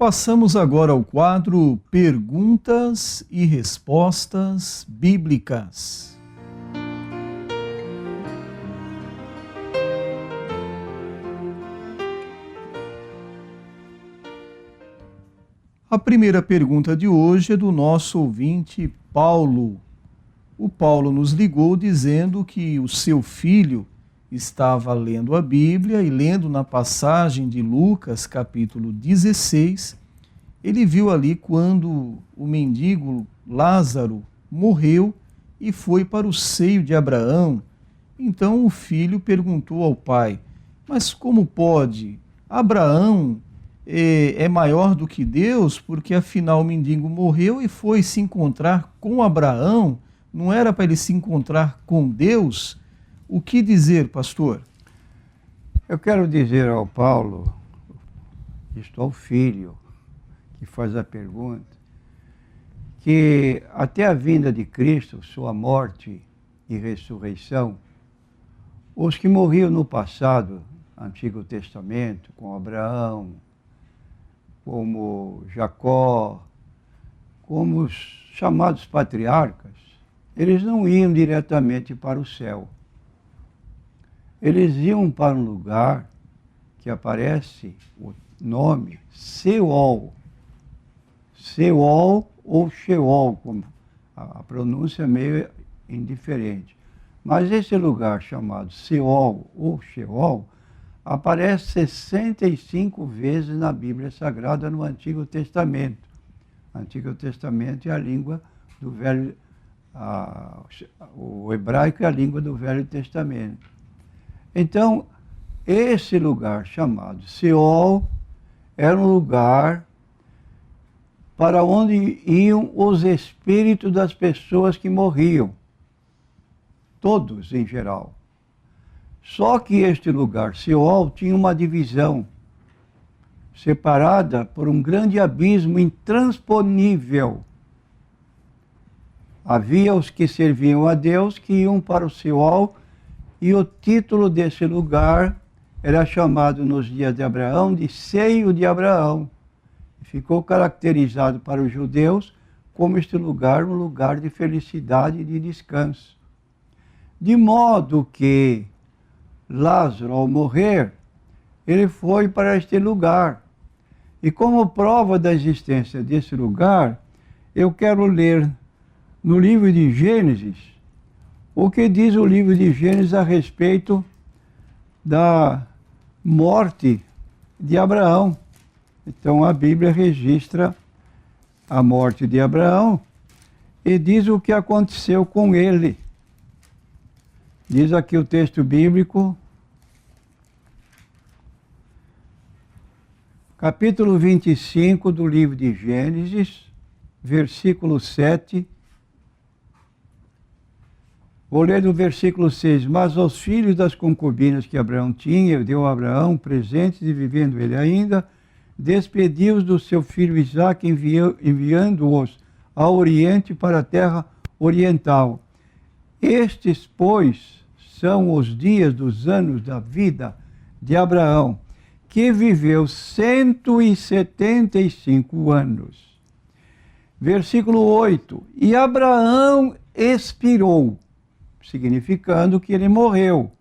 Passamos agora ao quadro Perguntas e Respostas Bíblicas. A primeira pergunta de hoje é do nosso ouvinte Paulo. O Paulo nos ligou dizendo que o seu filho estava lendo a Bíblia e lendo na passagem de Lucas, capítulo 16, ele viu ali quando o mendigo Lázaro morreu e foi para o seio de Abraão. Então o filho perguntou ao pai: mas como pode? Abraão é maior do que Deus, porque afinal o mendigo morreu e foi se encontrar com Abraão, não era para ele se encontrar com Deus? O que dizer, pastor? Eu quero dizer ao Paulo, isto ao filho que faz a pergunta, que até a vinda de Cristo, sua morte e ressurreição, os que morriam no passado, Antigo Testamento, com Abraão, como Jacó, como os chamados patriarcas, eles não iam diretamente para o céu. Eles iam para um lugar que aparece o nome Seol. Seol ou Sheol, como a pronúncia é meio indiferente. Mas esse lugar chamado Seol ou Sheol aparece 65 vezes na Bíblia Sagrada no Antigo Testamento. O Antigo Testamento é a língua do Velho, o hebraico é a língua do Velho Testamento. Então, esse lugar chamado Seol era um lugar para onde iam os espíritos das pessoas que morriam, todos em geral. Só que este lugar, Seol, tinha uma divisão, separada por um grande abismo intransponível. Havia os que serviam a Deus, que iam para o Seol, e o título desse lugar era chamado nos dias de Abraão de Seio de Abraão. Ficou caracterizado para os judeus como este lugar, um lugar de felicidade e de descanso. De modo que Lázaro, ao morrer, ele foi para este lugar. E como prova da existência desse lugar, eu quero ler no livro de Gênesis, o que diz o livro de Gênesis a respeito da morte de Abraão. Então a Bíblia registra a morte de Abraão e diz o que aconteceu com ele. Diz aqui o texto bíblico, capítulo 25 do livro de Gênesis, versículo 7. Vou ler do versículo 6. Mas aos filhos das concubinas que Abraão tinha, deu a Abraão presentes e vivendo ele ainda, despediu-os do seu filho Isaque, enviando-os ao oriente para a terra oriental. Estes, pois, são os dias dos anos da vida de Abraão, que viveu 175 anos. Versículo 8. E Abraão expirou, significando que ele morreu,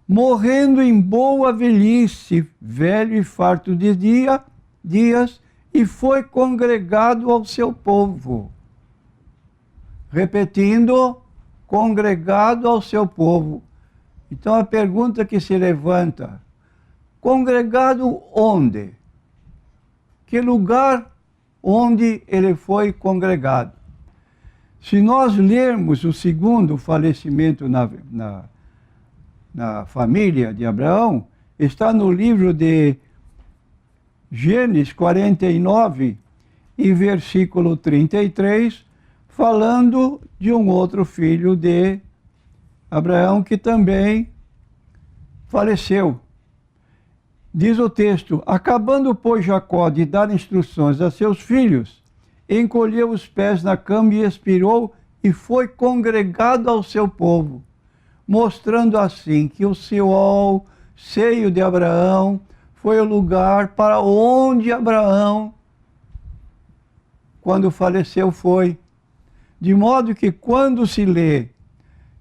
morrendo em boa velhice, velho e farto de dias, e foi congregado ao seu povo. Repetindo, congregado ao seu povo. Então a pergunta que se levanta: congregado onde? Que lugar onde ele foi congregado? Se nós lermos o segundo falecimento na família de Abraão, está no livro de Gênesis 49 e versículo 33, falando de um outro filho de Abraão que também faleceu. Diz o texto: acabando, pois, Jacó de dar instruções a seus filhos, encolheu os pés na cama e expirou, e foi congregado ao seu povo, mostrando assim que o Seol, seio de Abraão, foi o lugar para onde Abraão, quando faleceu, foi. De modo que quando se lê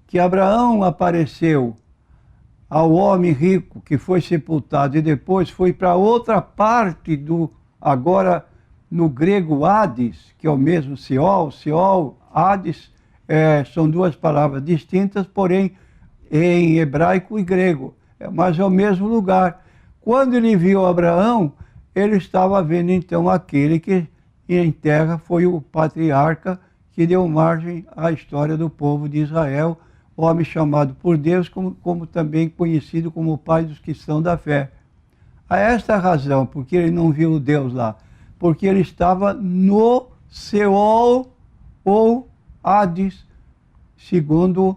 que Abraão apareceu ao homem rico que foi sepultado e depois foi para outra parte do, agora no grego Hades, que é o mesmo Seol, Seol, Hades, são duas palavras distintas, porém em hebraico e grego, mas é o mesmo lugar. Quando ele viu Abraão, ele estava vendo então aquele que em terra foi o patriarca que deu margem à história do povo de Israel, homem chamado por Deus, como também conhecido como o pai dos que são da fé. A esta razão, porque ele não viu Deus lá, porque ele estava no Seol ou Hades, segundo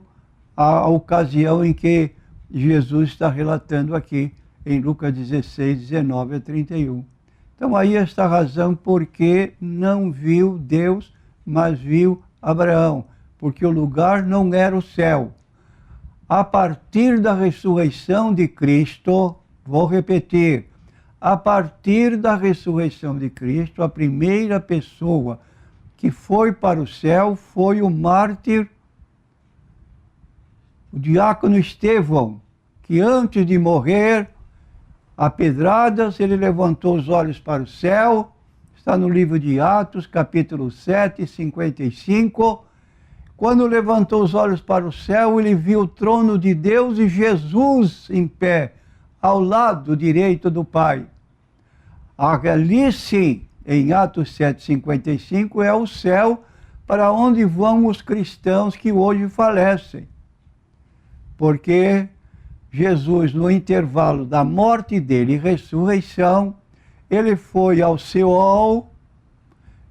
a ocasião em que Jesus está relatando aqui em Lucas 16, 19 a 31. Então aí está a razão porque não viu Deus, mas viu Abraão, porque o lugar não era o céu. A partir da ressurreição de Cristo, vou repetir, a partir da ressurreição de Cristo, a primeira pessoa que foi para o céu foi o mártir, o diácono Estevão, que antes de morrer a pedradas, ele levantou os olhos para o céu, está no livro de Atos, capítulo 7, 55. Quando levantou os olhos para o céu, ele viu o trono de Deus e Jesus em pé, ao lado direito do Pai. Ali sim, em Atos 7, 55, é o céu para onde vão os cristãos que hoje falecem. Porque Jesus, no intervalo da morte dele e ressurreição, ele foi ao Seol,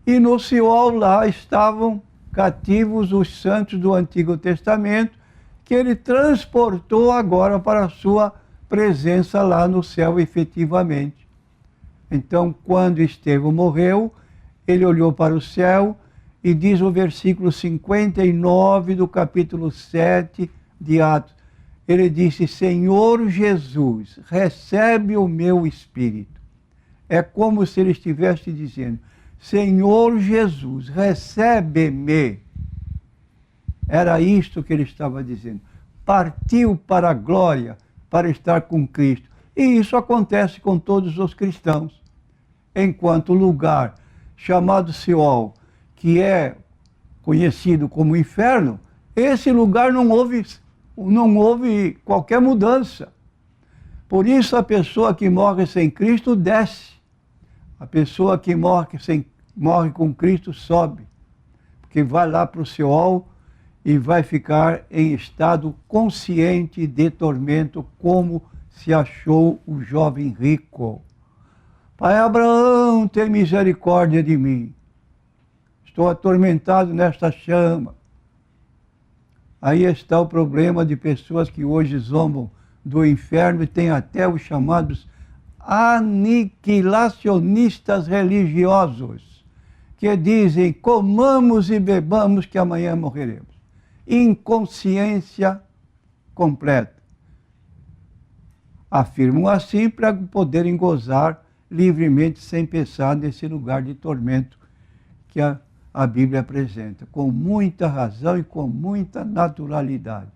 e no Seol lá estavam cativos os santos do Antigo Testamento, que ele transportou agora para a sua presença lá no céu efetivamente. Então, quando Estevão morreu, ele olhou para o céu e diz o versículo 59 do capítulo 7 de Atos, ele disse: Senhor Jesus, recebe o meu espírito. É como se ele estivesse dizendo: Senhor Jesus, recebe-me. Era isto que ele estava dizendo. Partiu para a glória, para estar com Cristo. E isso acontece com todos os cristãos. Enquanto o lugar chamado Seol, que é conhecido como inferno, esse lugar não houve qualquer mudança. Por isso a pessoa que morre sem Cristo desce. A pessoa que morre com Cristo sobe. Porque vai lá para o Seol e vai ficar em estado consciente de tormento, como se achou o jovem rico. Pai Abraão, tem misericórdia de mim. Estou atormentado nesta chama. Aí está o problema de pessoas que hoje zombam do inferno e tem até os chamados aniquilacionistas religiosos, que dizem: comamos e bebamos que amanhã morreremos. Inconsciência completa. Afirmam assim para poderem gozar livremente, sem pensar nesse lugar de tormento que a Bíblia apresenta, com muita razão e com muita naturalidade.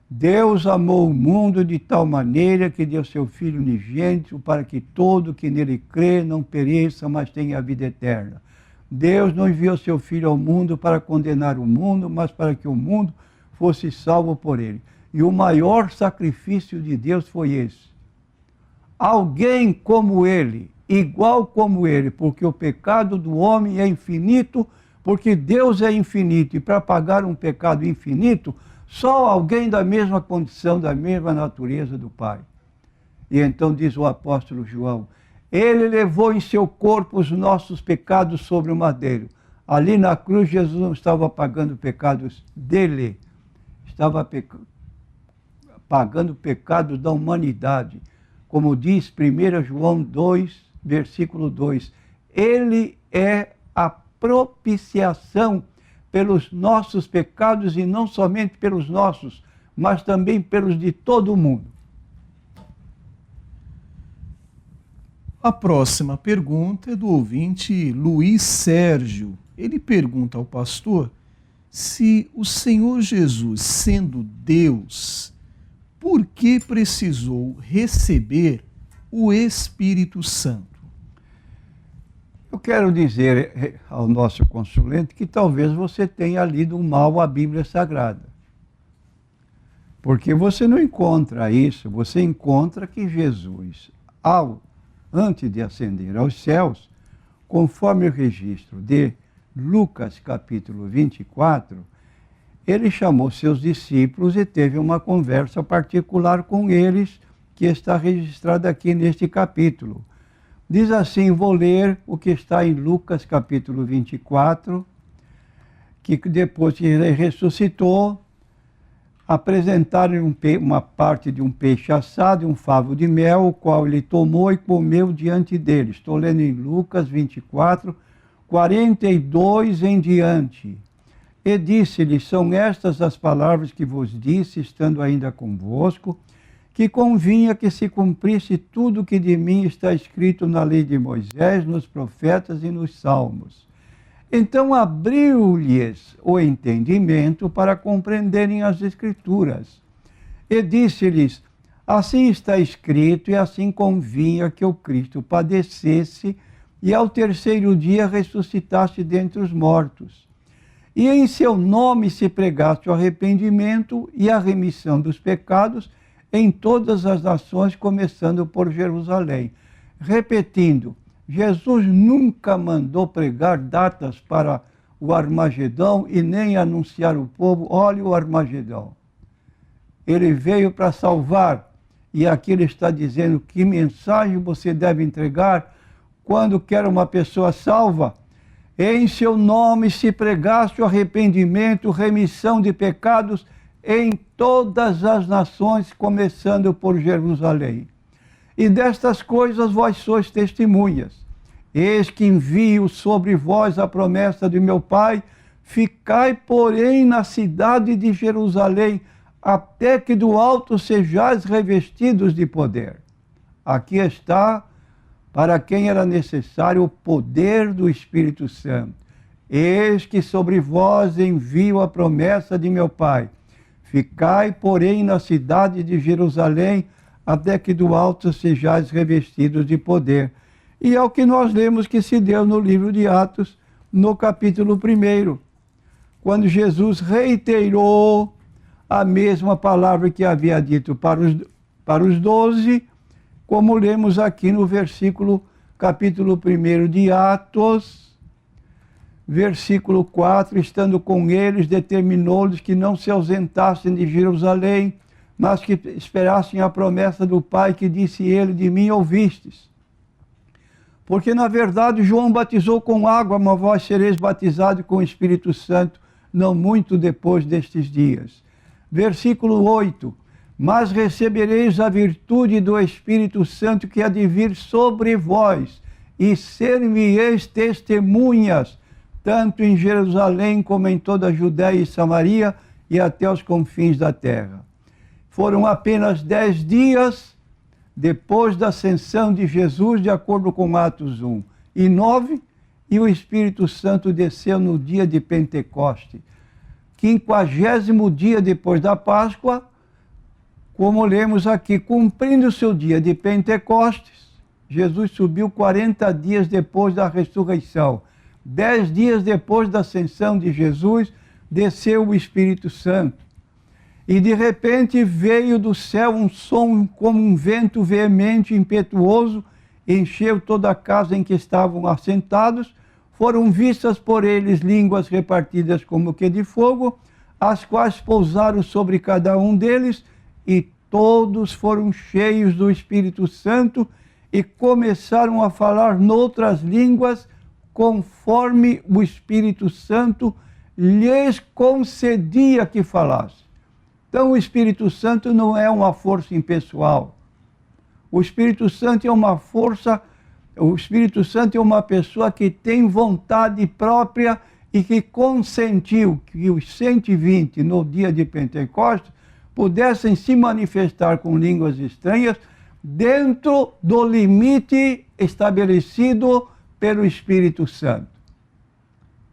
Deus amou o mundo de tal maneira que deu seu Filho unigênito para que todo que nele crê não pereça, mas tenha a vida eterna. Deus não enviou seu Filho ao mundo para condenar o mundo, mas para que o mundo fosse salvo por ele. E o maior sacrifício de Deus foi esse. Alguém como ele, igual como ele, porque o pecado do homem é infinito, porque Deus é infinito, e para pagar um pecado infinito, só alguém da mesma condição, da mesma natureza do Pai. E então diz o apóstolo João: ele levou em seu corpo os nossos pecados sobre o madeiro. Ali na cruz, Jesus não estava pagando pecados dele, estava pagando pecados da humanidade. Como diz 1 João 2, versículo 2, ele é a propiciação pelos nossos pecados, e não somente pelos nossos, mas também pelos de todo o mundo. A próxima pergunta é do ouvinte Luiz Sérgio. Ele pergunta ao pastor se o Senhor Jesus, sendo Deus, por que precisou receber o Espírito Santo? Eu quero dizer ao nosso consulente que talvez você tenha lido mal a Bíblia Sagrada. Porque você não encontra isso, você encontra que Jesus, antes de ascender aos céus, conforme o registro de Lucas capítulo 24, ele chamou seus discípulos e teve uma conversa particular com eles, que está registrada aqui neste capítulo. Diz assim, vou ler o que está em Lucas capítulo 24, que depois que ele ressuscitou, apresentaram uma parte de um peixe assado e um favo de mel, o qual ele tomou e comeu diante deles. Estou lendo em Lucas 24, 42 em diante. E disse-lhe, são estas as palavras que vos disse, estando ainda convosco, que convinha que se cumprisse tudo que de mim está escrito na lei de Moisés, nos profetas e nos salmos. Então abriu-lhes o entendimento para compreenderem as Escrituras. E disse-lhes, assim está escrito e assim convinha que o Cristo padecesse e ao terceiro dia ressuscitasse dentre os mortos. E em seu nome se pregasse o arrependimento e a remissão dos pecados em todas as nações, começando por Jerusalém. Repetindo, Jesus nunca mandou pregar datas para o Armagedão e nem anunciar ao povo, olha o Armagedão. Ele veio para salvar. E aqui ele está dizendo que mensagem você deve entregar quando quer uma pessoa salva. Em seu nome se pregasse o arrependimento, remissão de pecados em todas as nações, começando por Jerusalém. E destas coisas vós sois testemunhas. Eis que envio sobre vós a promessa de meu Pai, ficai, porém, na cidade de Jerusalém, até que do alto sejais revestidos de poder. Aqui está, para quem era necessário, o poder do Espírito Santo. Eis que sobre vós envio a promessa de meu Pai. Ficai, porém, na cidade de Jerusalém, até que do alto sejais revestidos de poder. E é o que nós lemos que se deu no livro de Atos, no capítulo 1, quando Jesus reiterou a mesma palavra que havia dito para os 12, como lemos aqui no capítulo 1 de Atos, versículo 4, estando com eles, determinou-lhes que não se ausentassem de Jerusalém, mas que esperassem a promessa do Pai, que disse ele, de mim ouvistes. Porque, na verdade, João batizou com água, mas vós sereis batizados com o Espírito Santo, não muito depois destes dias. Versículo 8, mas recebereis a virtude do Espírito Santo que há de vir sobre vós, e ser-me-eis testemunhas, tanto em Jerusalém como em toda a Judéia e Samaria e até os confins da terra. Foram apenas 10 dias depois da ascensão de Jesus, de acordo com Atos 1 e 9, e o Espírito Santo desceu no dia de Pentecoste. 50º dia depois da Páscoa, como lemos aqui, cumprindo o seu dia de Pentecostes, Jesus subiu 40 dias depois da ressurreição. 10 dias depois da ascensão de Jesus, desceu o Espírito Santo. E de repente veio do céu um som como um vento veemente, impetuoso, encheu toda a casa em que estavam assentados. Foram vistas por eles línguas repartidas como que de fogo, as quais pousaram sobre cada um deles, e todos foram cheios do Espírito Santo e começaram a falar noutras línguas, conforme o Espírito Santo lhes concedia que falassem. Então o Espírito Santo não é uma força impessoal. O Espírito Santo é uma força, o Espírito Santo é uma pessoa que tem vontade própria e que consentiu que os 120 no dia de Pentecostes pudessem se manifestar com línguas estranhas, dentro do limite estabelecido pelo Espírito Santo.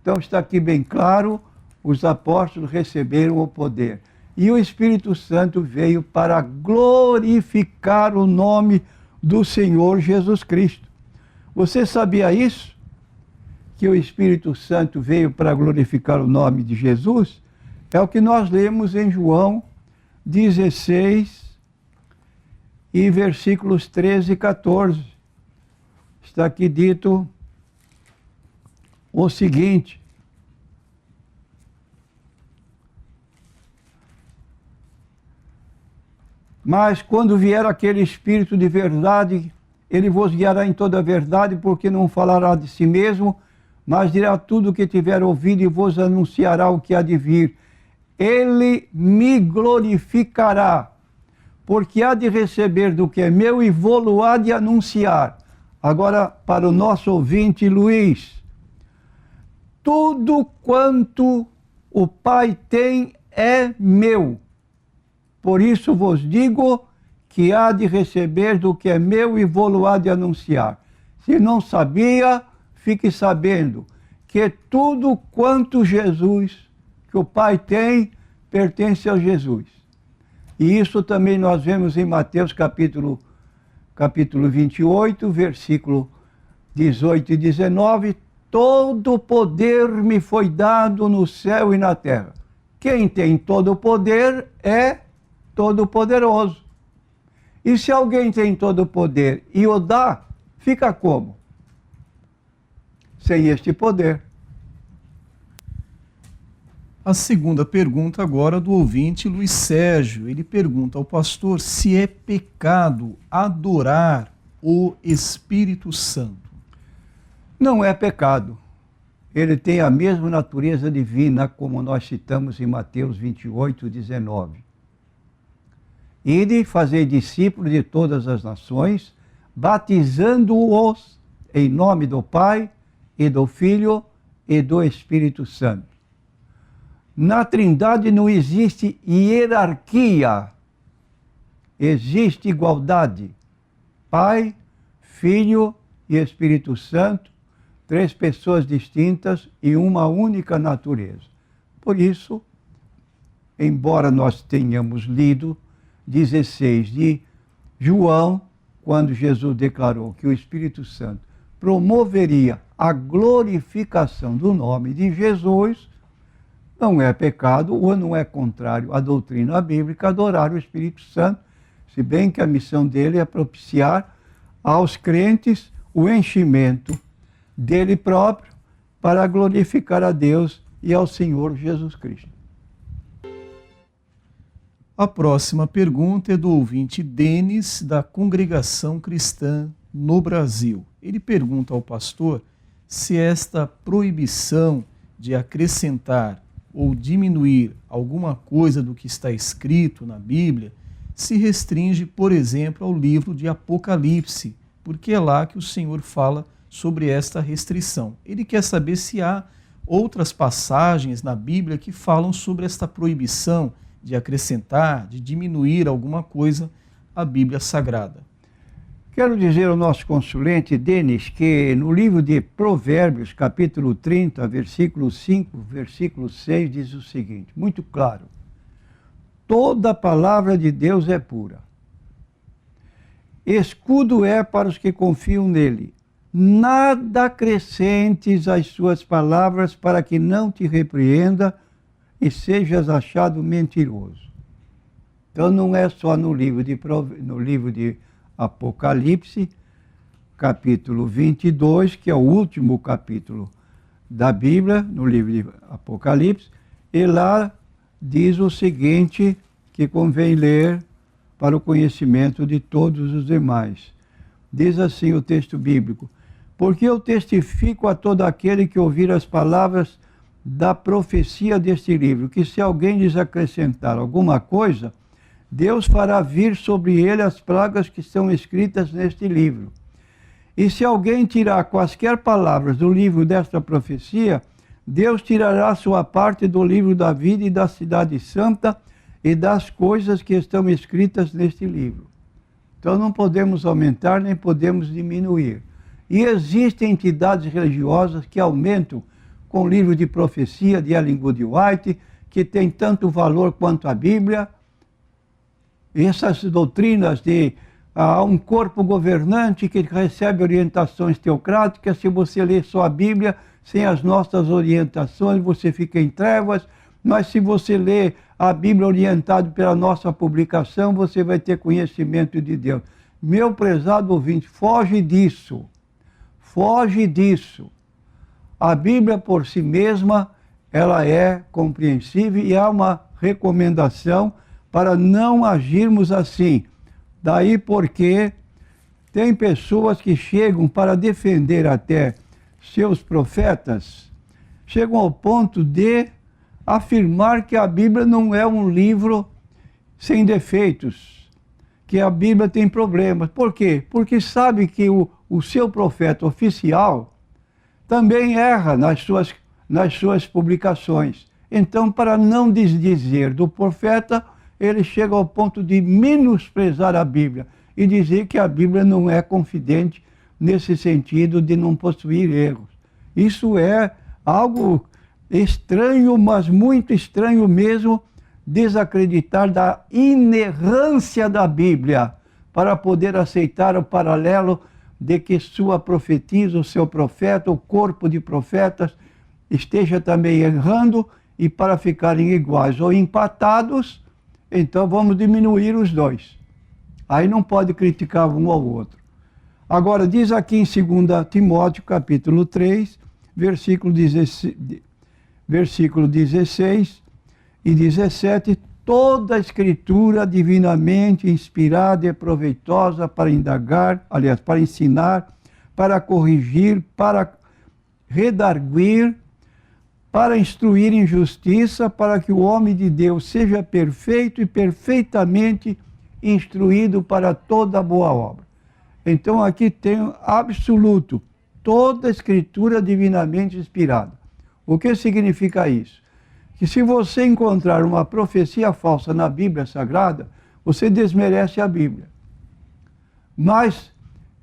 Então está aqui bem claro, os apóstolos receberam o poder. E o Espírito Santo veio para glorificar o nome do Senhor Jesus Cristo. Você sabia isso? Que o Espírito Santo veio para glorificar o nome de Jesus? É o que nós lemos em João 16 e versículos 13 e 14. Está aqui dito o seguinte: mas quando vier aquele Espírito de verdade, ele vos guiará em toda a verdade, porque não falará de si mesmo, mas dirá tudo o que tiver ouvido e vos anunciará o que há de vir. Ele me glorificará, porque há de receber do que é meu e vou-lo há de anunciar. Agora, para o nosso ouvinte Luiz, tudo quanto o Pai tem é meu. Por isso vos digo que há de receber do que é meu e vou-lo há de anunciar. Se não sabia, fique sabendo que tudo quanto Jesus, que o Pai tem, pertence a Jesus. E isso também nós vemos em Mateus capítulo 28, versículo 18 e 19. Todo poder me foi dado no céu e na terra. Quem tem todo o poder é todo-poderoso. E se alguém tem todo o poder e o dá, fica como? Sem este poder. A segunda pergunta agora do ouvinte Luiz Sérgio. Ele pergunta ao pastor se é pecado adorar o Espírito Santo. Não é pecado. Ele tem a mesma natureza divina, como nós citamos em Mateus 28, 19. Ide fazer discípulos de todas as nações, batizando-os em nome do Pai, e do Filho, e do Espírito Santo. Na Trindade não existe hierarquia, existe igualdade. Pai, Filho e Espírito Santo, três pessoas distintas e uma única natureza. Por isso, embora nós tenhamos lido 16 de João, quando Jesus declarou que o Espírito Santo promoveria a glorificação do nome de Jesus, não é pecado ou não é contrário à doutrina bíblica adorar o Espírito Santo, se bem que a missão dele é propiciar aos crentes o enchimento dele próprio para glorificar a Deus e ao Senhor Jesus Cristo. A próxima pergunta é do ouvinte Denis, da Congregação Cristã no Brasil. Ele pergunta ao pastor se esta proibição de acrescentar ou diminuir alguma coisa do que está escrito na Bíblia se restringe, por exemplo, ao livro de Apocalipse, porque é lá que o Senhor fala sobre esta restrição. Ele quer saber se há outras passagens na Bíblia que falam sobre esta proibição de acrescentar, de diminuir alguma coisa à Bíblia Sagrada. Quero dizer ao nosso consulente, Denis, que no livro de Provérbios, capítulo 30, versículo 5, versículo 6, diz o seguinte, muito claro: toda palavra de Deus é pura. Escudo é para os que confiam nele. Nada acrescentes às suas palavras para que não te repreenda e sejas achado mentiroso. Então não é só no livro de Apocalipse, capítulo 22, que é o último capítulo da Bíblia, no livro de Apocalipse, e lá diz o seguinte, que convém ler para o conhecimento de todos os demais. Diz assim o texto bíblico: porque eu testifico a todo aquele que ouvir as palavras da profecia deste livro, que se alguém lhes acrescentar alguma coisa, Deus fará vir sobre ele as pragas que estão escritas neste livro. E se alguém tirar quaisquer palavras do livro desta profecia, Deus tirará sua parte do livro da vida e da cidade santa e das coisas que estão escritas neste livro. Então não podemos aumentar nem podemos diminuir. E existem entidades religiosas que aumentam com o livro de profecia de Ellen G. White, que tem tanto valor quanto a Bíblia. Essas doutrinas de um corpo governante que recebe orientações teocráticas, se você ler só a Bíblia, sem as nossas orientações, você fica em trevas, mas se você ler a Bíblia orientada pela nossa publicação, você vai ter conhecimento de Deus. Meu prezado ouvinte, foge disso. Foge disso. A Bíblia por si mesma, ela é compreensível e há uma recomendação para não agirmos assim. Daí porque tem pessoas que chegam para defender até seus profetas, chegam ao ponto de afirmar que a Bíblia não é um livro sem defeitos, que a Bíblia tem problemas. Por quê? Porque sabe que o seu profeta oficial também erra nas suas publicações. Então, para não desdizer do profeta, ele chega ao ponto de menosprezar a Bíblia e dizer que a Bíblia não é confidente nesse sentido de não possuir erros. Isso é algo estranho, mas muito estranho mesmo, desacreditar da inerrância da Bíblia para poder aceitar o paralelo de que sua profetisa, o seu profeta, o corpo de profetas, esteja também errando e para ficarem iguais ou empatados, então vamos diminuir os dois. Aí não pode criticar um ao outro. Agora, diz aqui em 2 Timóteo, capítulo 3, versículo 16 e 17, toda a Escritura divinamente inspirada e proveitosa para indagar, aliás, para ensinar, para corrigir, para redarguir, para instruir em justiça, para que o homem de Deus seja perfeito e perfeitamente instruído para toda boa obra. Então aqui tem absoluto, toda a Escritura divinamente inspirada. O que significa isso? Que se você encontrar uma profecia falsa na Bíblia Sagrada, você desmerece a Bíblia. Mas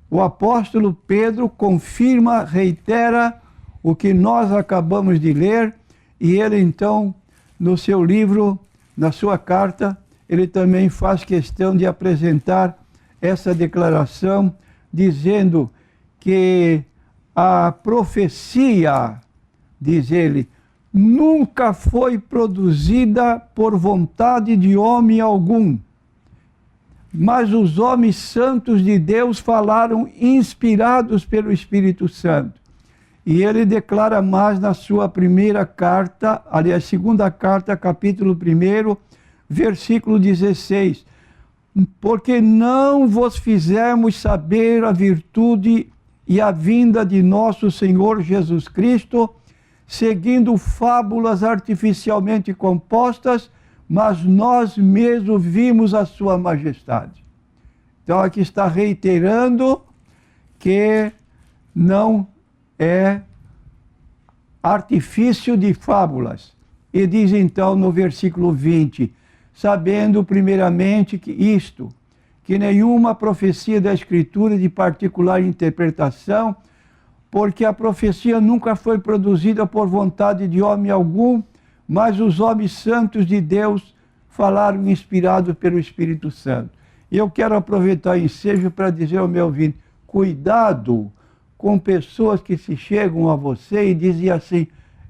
o apóstolo Pedro confirma, reitera o que nós acabamos de ler, e ele então, no seu livro, na sua carta, ele também faz questão de apresentar essa declaração, dizendo que a profecia, diz ele, nunca foi produzida por vontade de homem algum, mas os homens santos de Deus falaram inspirados pelo Espírito Santo. E ele declara mais na sua primeira carta, aliás, segunda carta, capítulo 1, versículo 16. Porque não vos fizemos saber a virtude e a vinda de nosso Senhor Jesus Cristo, seguindo fábulas artificialmente compostas, mas nós mesmos vimos a sua majestade. Então aqui está reiterando que não é artifício de fábulas. E diz então no versículo 20, sabendo primeiramente que nenhuma profecia da Escritura de particular interpretação, porque a profecia nunca foi produzida por vontade de homem algum, mas os homens santos de Deus falaram inspirados pelo Espírito Santo. E eu quero aproveitar o ensejo para dizer ao meu ouvinte, cuidado com pessoas que se chegam a você e dizem assim,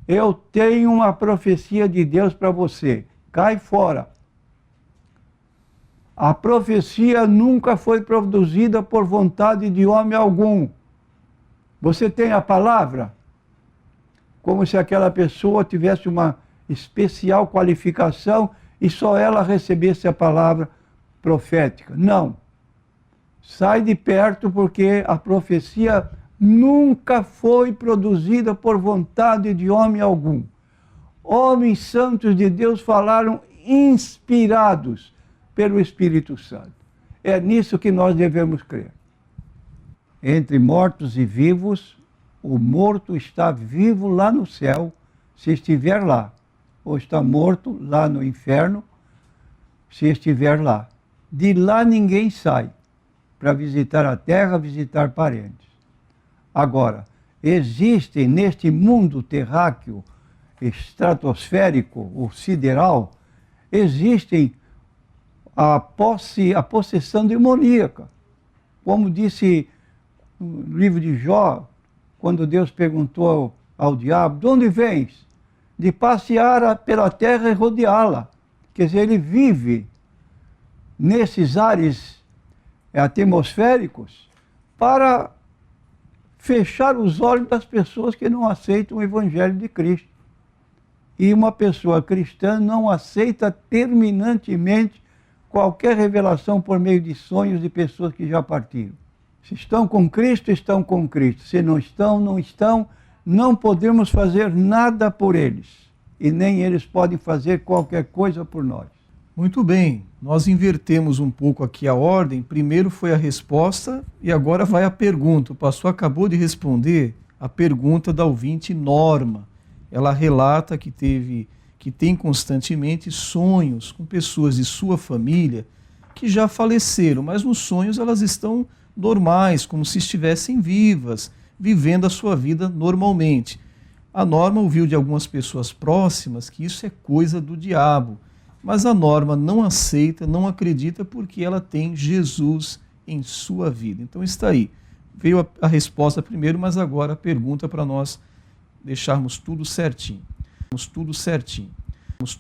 eu tenho uma profecia de Deus para você, cai fora. A profecia nunca foi produzida por vontade de homem algum. Você tem a palavra? Como se aquela pessoa tivesse uma especial qualificação e só ela recebesse a palavra profética. Não. Sai de perto porque a profecia nunca foi produzida por vontade de homem algum. Homens santos de Deus falaram inspirados pelo Espírito Santo. É nisso que nós devemos crer. Entre mortos e vivos, o morto está vivo lá no céu, se estiver lá, ou está morto lá no inferno, se estiver lá. De lá ninguém sai. para visitar a terra, visitar parentes. Agora, existem neste mundo terráqueo, estratosférico, ou sideral, existem a possessão demoníaca. Como disse no livro de Jó, quando Deus perguntou ao diabo, de onde vens? De passear pela terra e rodeá-la. Quer dizer, ele vive nesses ares atmosféricos para fechar os olhos das pessoas que não aceitam o Evangelho de Cristo. E uma pessoa cristã não aceita terminantemente qualquer revelação por meio de sonhos de pessoas que já partiram. Se estão com Cristo, estão com Cristo. Se não estão, não estão. Não podemos fazer nada por eles. E nem eles podem fazer qualquer coisa por nós. Muito bem, nós invertemos um pouco aqui a ordem. Primeiro foi a resposta e agora vai a pergunta. O pastor acabou de responder a pergunta da ouvinte Norma. Ela relata que tem constantemente sonhos com pessoas de sua família que já faleceram, mas nos sonhos elas estão normais, como se estivessem vivas, vivendo a sua vida normalmente. A Norma ouviu de algumas pessoas próximas que isso é coisa do diabo, mas a Norma não aceita, não acredita, porque ela tem Jesus em sua vida. Então está aí. Veio a resposta primeiro, mas agora a pergunta para nós deixarmos tudo certinho.